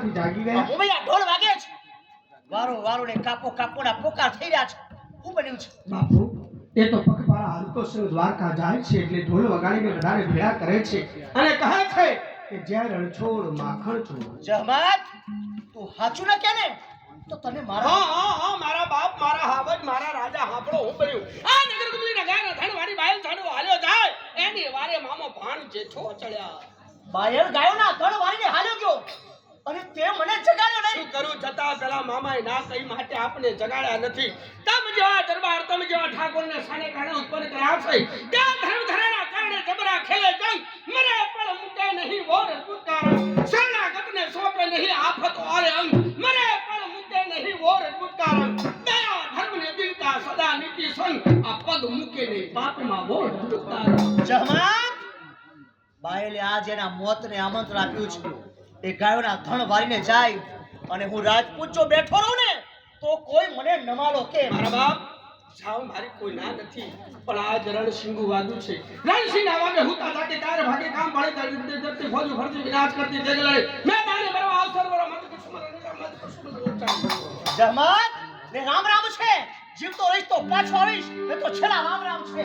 માંથી જાગી ગયા? ભૂમૈયા ઢોલ વાગે છે. વારો વારો ને કાપો કાપોના પોકાર થઈ રહ્યા છે. શું બન્યું છે? બાપુ એ તો પગપાળા હાલતો છે, દ્વારકા જાય છે એટલે ઢોલ વગાડીને બધાને ભેળા કરે છે અને કહે છે કે જય રણછોડ માખણ છોડ. જમાત તું સાચું ન કે ને તો તને મારા હા મારા બાપ મારા હાવજ મારા રાજા હાંભળો હું બન્યું આ નગર કુમલી ના ગાના ધણવારી બાયલ ધણો હાલ્યો જાય એની વારે મામો ભાણ જેઠો ચડ્યા. બાયલ ગાયો ના ધણ વાળીને હાલ્યો ગયો અને તે મને જગાડ્યો નહીં. શું કરું છતાં પેલા મામાએ ના કહી માટે આપણે જગાડ્યા નથી. તમ જેવા દરબાર તમ જેવા ઠાકોરને સાને કારણે ઉત્પન્ન કર્યા છે. ત્યાં ધર્મ ધરાના કારણે જબરા ખેલે જંગ મરે પણ મૂકે નહીં વોર પુત્કારા શરણાગતને સોંપે નહીં આફત ઓરે અંગ મરે પણ મૂકે નહીં વોર પુત્કારા દયા ધર્મને દિલતા સદા નીતિ સંગ આ પગ મૂકે નહીં પાપમાં વોર પુત્કારા. જમાત બાયલે આજ એના મોતને આમંત્રણ આપ્યું છે. એ ગાયોના ધણ વાળીને જાય અને હું રાજપૂત જો બેઠો રહું ને તો કોઈ મને નમાલો કે મારા બાપ જાવ મારી કોઈ ના નથી પણ આજ રણસિંગુ વાદુ છે. રણસિંગ આવાગે હુતા જાતે તારે ભાગે કામ પડે તારી દત્તી ફોજુ ફરતી વિનાશ કરતી જગલે મે બાને બરવા અવસર બરો મત કુસુમર જમાત ને રામ રામ છે. જીવતો રહીશ તો પાછો આવીશ, એ તો છેલ્લા રામ રામ છે.